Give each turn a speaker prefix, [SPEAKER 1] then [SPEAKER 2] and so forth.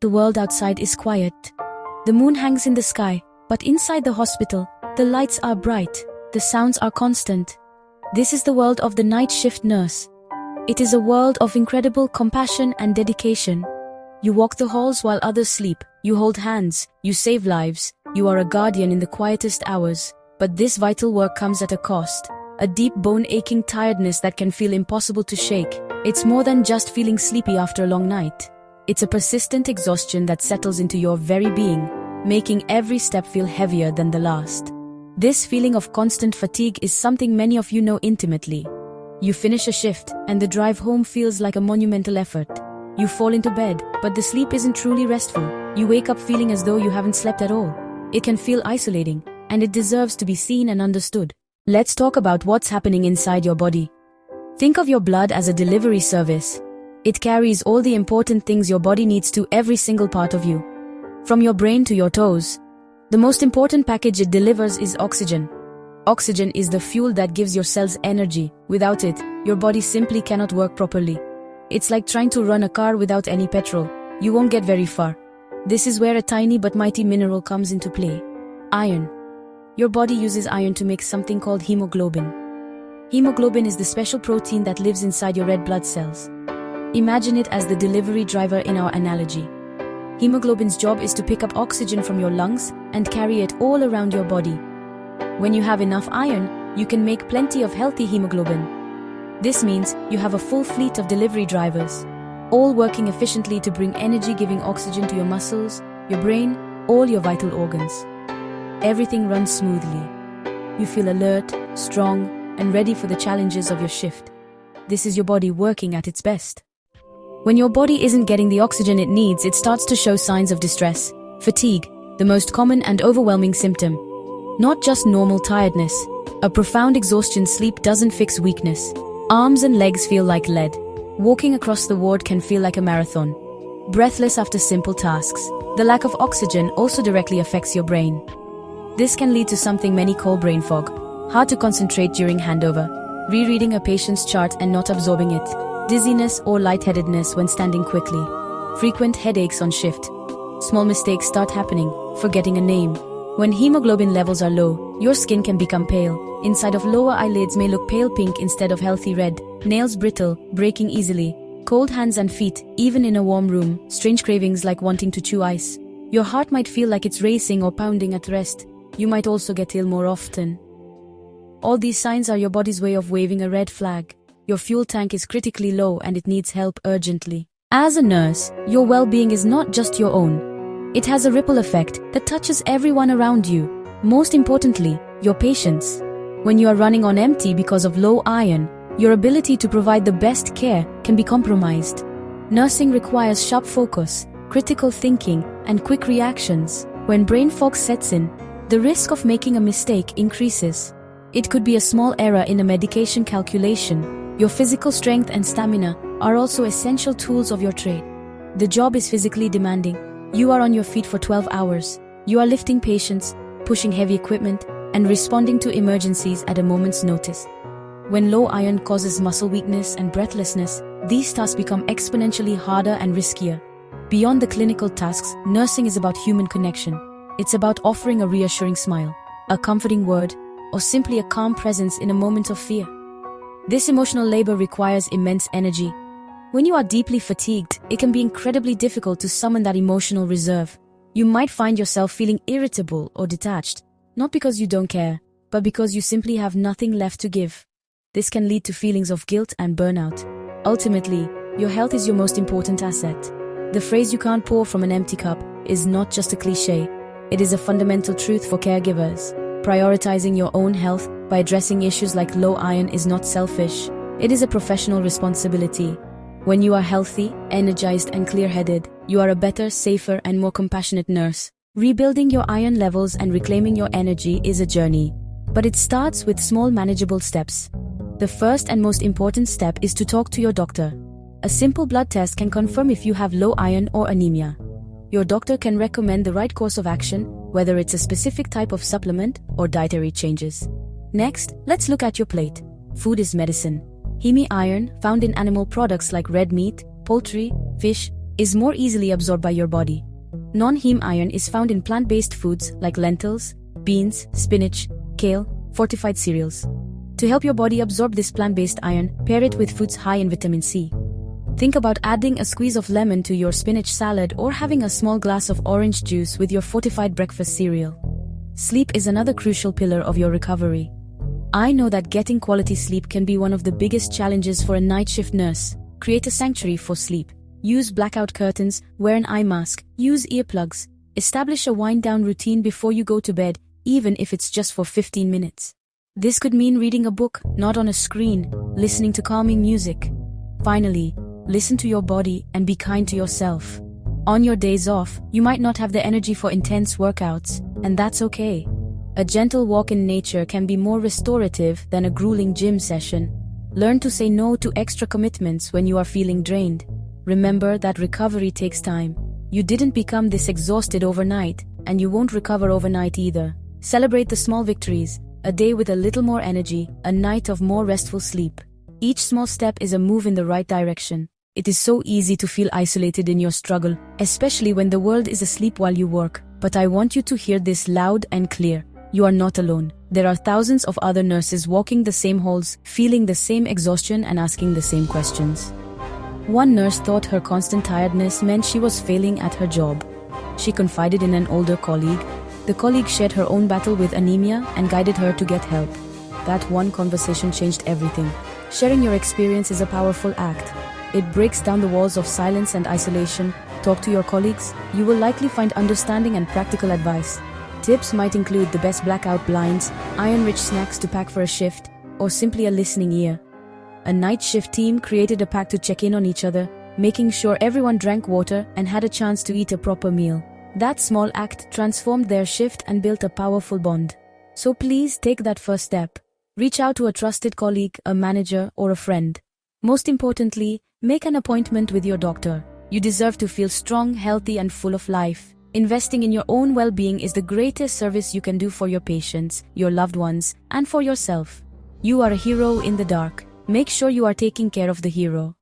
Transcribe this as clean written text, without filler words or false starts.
[SPEAKER 1] The world outside is quiet. The moon hangs in the sky, but inside the hospital, the lights are bright, the sounds are constant. This is the world of the night shift nurse. It is a world of incredible compassion and dedication. You walk the halls while others sleep. You hold hands. You save lives. You are a guardian in the quietest hours. But this vital work comes at a cost. A deep bone-aching tiredness that can feel impossible to shake. It's more than just feeling sleepy after a long night. It's a persistent exhaustion that settles into your very being, making every step feel heavier than the last. This feeling of constant fatigue is something many of you know intimately. You finish a shift, and the drive home feels like a monumental effort. You fall into bed, but the sleep isn't truly restful. You wake up feeling as though you haven't slept at all. It can feel isolating, and it deserves to be seen and understood. Let's talk about what's happening inside your body. Think of your blood as a delivery service. It carries all the important things your body needs to every single part of you. From your brain to your toes. The most important package it delivers is oxygen. Oxygen is the fuel that gives your cells energy. Without it, your body simply cannot work properly. It's like trying to run a car without any petrol. You won't get very far. This is where a tiny but mighty mineral comes into play. Iron. Your body uses iron to make something called hemoglobin. Hemoglobin is the special protein that lives inside your red blood cells. Imagine it as the delivery driver in our analogy. Hemoglobin's job is to pick up oxygen from your lungs and carry it all around your body. When you have enough iron, you can make plenty of healthy hemoglobin. This means you have a full fleet of delivery drivers, all working efficiently to bring energy-giving oxygen to your muscles, your brain, all your vital organs. Everything runs smoothly. You feel alert, strong, and ready for the challenges of your shift. This is your body working at its best. When your body isn't getting the oxygen it needs, it starts to show signs of distress. Fatigue, the most common and overwhelming symptom. Not just normal tiredness. A profound exhaustion. Sleep doesn't fix weakness. Arms and legs feel like lead. Walking across the ward can feel like a marathon. Breathless after simple tasks. The lack of oxygen also directly affects your brain. This can lead to something many call brain fog. Hard to concentrate during handover. Rereading a patient's chart and not absorbing it. Dizziness or lightheadedness when standing quickly. Frequent headaches on shift. Small mistakes start happening, forgetting a name. When hemoglobin levels are low, your skin can become pale. Inside of lower eyelids may look pale pink instead of healthy red. Nails brittle, breaking easily. Cold hands and feet, even in a warm room. Strange cravings like wanting to chew ice. Your heart might feel like it's racing or pounding at rest. You might also get ill more often. All these signs are your body's way of waving a red flag. Your fuel tank is critically low and it needs help urgently. As a nurse, your well-being is not just your own. It has a ripple effect that touches everyone around you. Most importantly, your patients. When you are running on empty because of low iron, your ability to provide the best care can be compromised. Nursing requires sharp focus, critical thinking, and quick reactions. When brain fog sets in, the risk of making a mistake increases. It could be a small error in a medication calculation. Your physical strength and stamina are also essential tools of your trade. The job is physically demanding. You are on your feet for 12 hours. You are lifting patients, pushing heavy equipment, and responding to emergencies at a moment's notice. When low iron causes muscle weakness and breathlessness, these tasks become exponentially harder and riskier. Beyond the clinical tasks, nursing is about human connection. It's about offering a reassuring smile, a comforting word, or simply a calm presence in a moment of fear. This emotional labor requires immense energy. When you are deeply fatigued, it can be incredibly difficult to summon that emotional reserve. You might find yourself feeling irritable or detached, not because you don't care, but because you simply have nothing left to give. This can lead to feelings of guilt and burnout. Ultimately, your health is your most important asset. The phrase "you can't pour from an empty cup" is not just a cliche. It is a fundamental truth for caregivers. Prioritizing your own health by addressing issues like low iron is not selfish. It is a professional responsibility. When you are healthy, energized, and clear-headed, you are a better, safer, and more compassionate nurse. Rebuilding your iron levels and reclaiming your energy is a journey. But it starts with small, manageable steps. The first and most important step is to talk to your doctor. A simple blood test can confirm if you have low iron or anemia. Your doctor can recommend the right course of action, whether it's a specific type of supplement or dietary changes. Next, let's look at your plate. Food is medicine. Heme iron, found in animal products like red meat, poultry, fish, is more easily absorbed by your body. Non-heme iron is found in plant-based foods like lentils, beans, spinach, kale, fortified cereals. To help your body absorb this plant-based iron, pair it with foods high in vitamin C. Think about adding a squeeze of lemon to your spinach salad or having a small glass of orange juice with your fortified breakfast cereal. Sleep is another crucial pillar of your recovery. I know that getting quality sleep can be one of the biggest challenges for a night shift nurse. Create a sanctuary for sleep. Use blackout curtains, wear an eye mask, use earplugs. Establish a wind-down routine before you go to bed, even if it's just for 15 minutes. This could mean reading a book, not on a screen, listening to calming music. Finally, listen to your body and be kind to yourself. On your days off, you might not have the energy for intense workouts, and that's okay. A gentle walk in nature can be more restorative than a grueling gym session. Learn to say no to extra commitments when you are feeling drained. Remember that recovery takes time. You didn't become this exhausted overnight, and you won't recover overnight either. Celebrate the small victories, a day with a little more energy, a night of more restful sleep. Each small step is a move in the right direction. It is so easy to feel isolated in your struggle, especially when the world is asleep while you work. But I want you to hear this loud and clear. You are not alone. There are thousands of other nurses walking the same halls, feeling the same exhaustion and asking the same questions. One nurse thought her constant tiredness meant she was failing at her job. She confided in an older colleague. The colleague shared her own battle with anemia and guided her to get help. That one conversation changed everything. Sharing your experience is a powerful act. It breaks down the walls of silence and isolation. Talk to your colleagues. You will likely find understanding and practical advice. Tips might include the best blackout blinds, iron-rich snacks to pack for a shift, or simply a listening ear. A night shift team created a pact to check in on each other, making sure everyone drank water and had a chance to eat a proper meal. That small act transformed their shift and built a powerful bond. So please take that first step. Reach out to a trusted colleague, a manager, or a friend. Most importantly, make an appointment with your doctor. You deserve to feel strong, healthy, and full of life. Investing in your own well-being is the greatest service you can do for your patients, your loved ones, and for yourself. You are a hero in the dark. Make sure you are taking care of the hero.